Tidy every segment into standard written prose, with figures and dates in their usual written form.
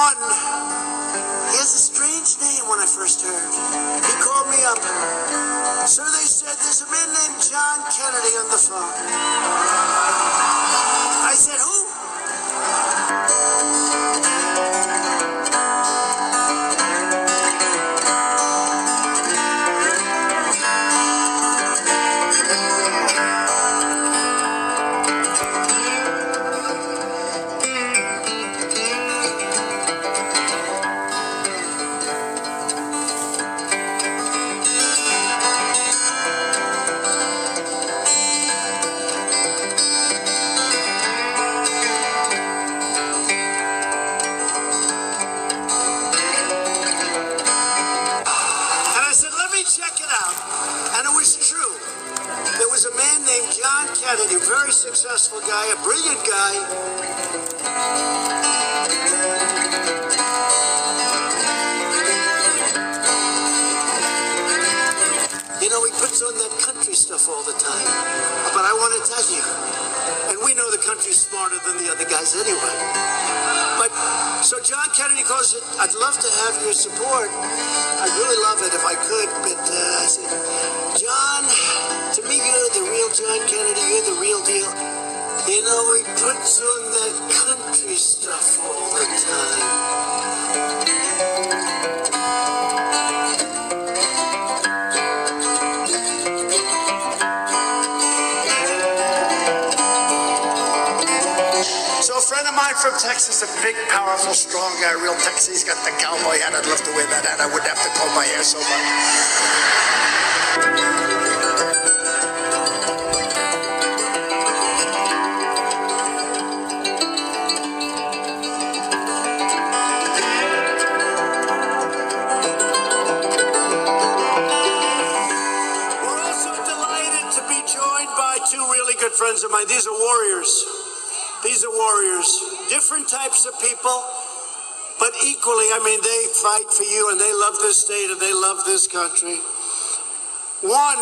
One, he has a strange name when I first heard. He called me up. Sir, they said, there's a man named John Kennedy on the phone. I said, who? Check it out. And it was true. There was a man named John Kennedy, a very successful guy, a brilliant guy. You know, he puts on that country stuff all the time. But I want to tell you, and we know the country's smarter than the other guys anyway. But, so John Kennedy calls it, I'd love to have your support. I'd really love it if I could, but I said, John, to me, you're the real John Kennedy, you're the real deal. You know, he puts on that country stuff all the time. So a friend of mine from Texas, a big, powerful, strong guy, real Texas. He's got the cowboy hat. I'd love to wear that hat. I wouldn't have to comb my hair so much. We're also delighted to be joined by two really good friends of mine. These are warriors. These are warriors, different types of people, but equally, I mean, they fight for you and they love this state and they love this country. One,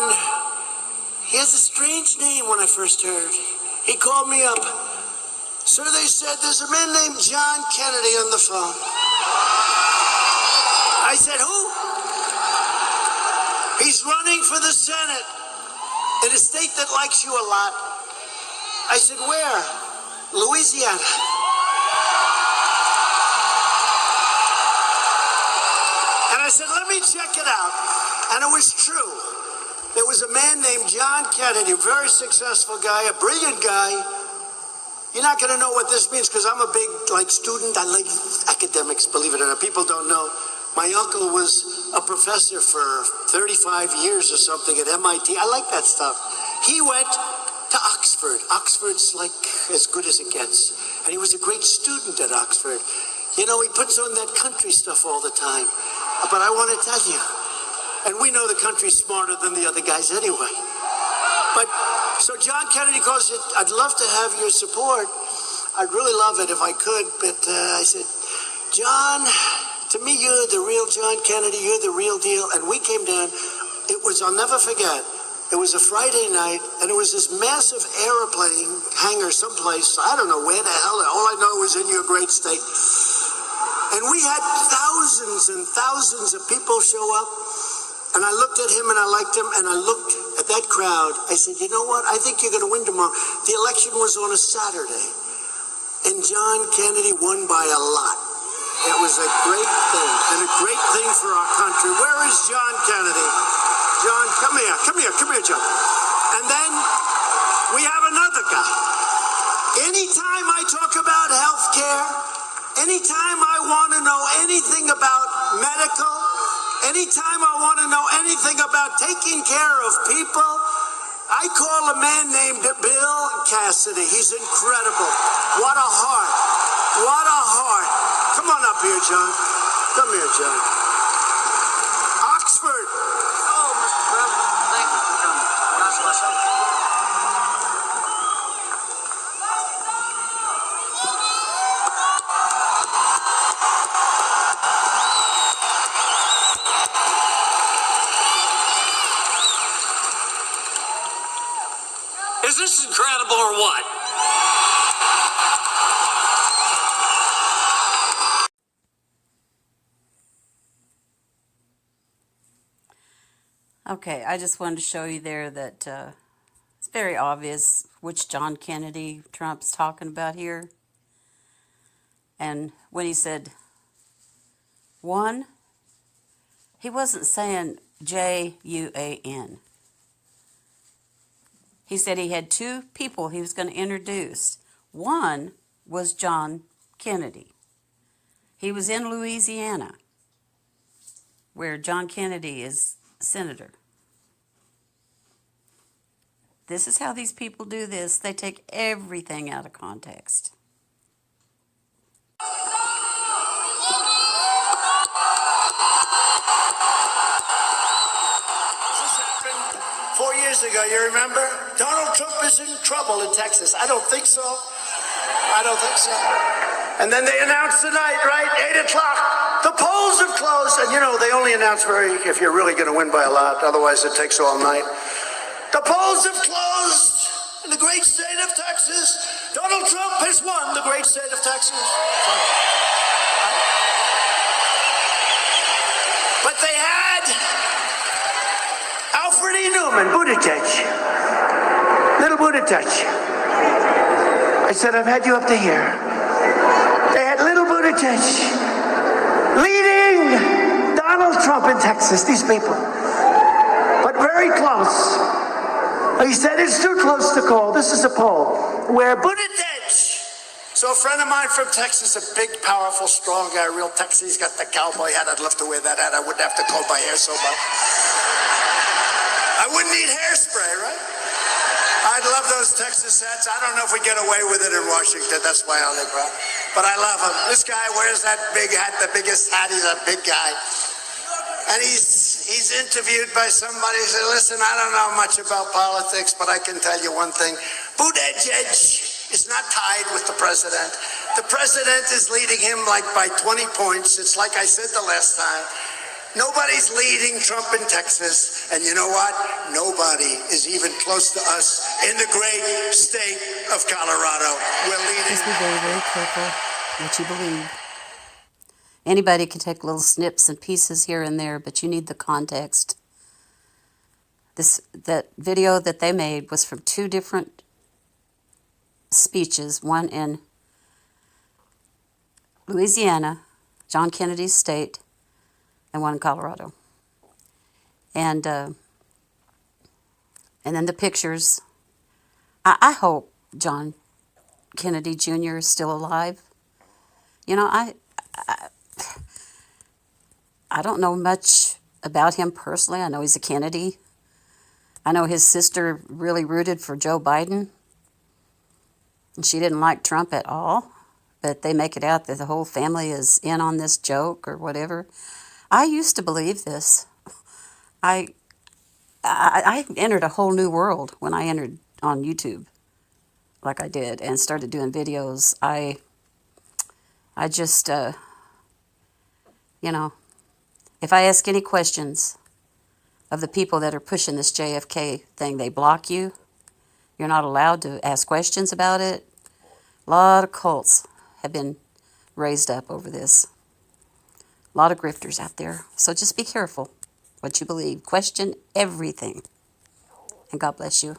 he has a strange name when I first heard. He called me up. Sir, they said, there's a man named John Kennedy on the phone. I said, who? He's running for the Senate in a state that likes you a lot. I said, where? Louisiana. And I said, let me check it out. And it was true. There was a man named John Kennedy, a very successful guy, a brilliant guy. You're not going to know what this means because I'm a big student. I like academics, believe it or not. People don't know. My uncle was a professor for 35 years or something at MIT. I like that stuff. He went to Oxford. Oxford's like as good as it gets. And he was a great student at Oxford. You know, he puts on that country stuff all the time. But I want to tell you, and we know the country's smarter than the other guys anyway. But, so John Kennedy calls it, I'd love to have your support. I'd really love it if I could, but I said, John, to me, you're the real John Kennedy, you're the real deal. And we came down, it was, I'll never forget, it was a Friday night, and it was this massive airplane hangar someplace. I don't know where the hell. All I know was in your great state. And we had thousands and thousands of people show up. And I looked at him, and I liked him, and I looked at that crowd. I said, you know what? I think you're going to win tomorrow. The election was on a Saturday, and John Kennedy won by a lot. It was a great thing, and a great thing for our country. Where is John Kennedy? John, come here, John. And then we have another guy. Anytime I talk about health care, anytime I want to know anything about medical, anytime I want to know anything about taking care of people, I call a man named Bill Cassidy. He's incredible. What a heart. What a heart. Come on up here, John. Come here, John. Oxford. Is this incredible or what? Okay, I just wanted to show you there that it's very obvious which John Kennedy Trump's talking about here. And when he said one, he wasn't saying Juan. He said he had two people he was going to introduce. One was John Kennedy. He was in Louisiana, where John Kennedy is senator. This is how these people do this. They take everything out of context. This happened 4 years ago, you remember? Donald Trump is in trouble in Texas. I don't think so. I don't think so. And then they announced tonight, right? 8 o'clock. The polls have closed. And you know, they only announce if you're really going to win by a lot. Otherwise, it takes all night. The polls have closed in the great state of Texas. Donald Trump has won the great state of Texas. But they had Alfred E. Newman, Buttigieg. Little Buttigieg. I said, I've had you up to here. They had little Buttigieg leading Donald Trump in Texas, these people. But very close. He said it's too close to call. This is a poll where Buttigieg. So a friend of mine from Texas, a big, powerful, strong guy, real Texas. He's got the cowboy hat. I'd love to wear that hat. I wouldn't have to comb my hair so much. I wouldn't need hairspray, right? I'd love those Texas hats. I don't know if we get away with it in Washington. That's why I live, right? But I love him. This guy wears that big hat, the biggest hat. He's a big guy. And he's interviewed by somebody. He said, listen, I don't know much about politics, but I can tell you one thing. Buttigieg is not tied with the president. The president is leading him like by 20 points. It's like I said the last time. Nobody's leading Trump in Texas. And you know what? Nobody is even close to us in the great state of Colorado. We're leading. Just be very, very careful what you believe. Anybody can take little snips and pieces here and there, but you need the context. That video that they made was from two different speeches, one in Louisiana, John Kennedy's state, and one in Colorado. And then the pictures. I hope John Kennedy Jr. is still alive. You know, I don't know much about him personally. I know he's a Kennedy. I know his sister really rooted for Joe Biden. And she didn't like Trump at all. But they make it out that the whole family is in on this joke or whatever. I used to believe this. I entered a whole new world when I entered on YouTube, like I did, and started doing videos. I just, you know, if I ask any questions of the people that are pushing this JFK thing, they block you. You're not allowed to ask questions about it. A lot of cults have been raised up over this. A lot of grifters out there. So just be careful what you believe. Question everything. And God bless you.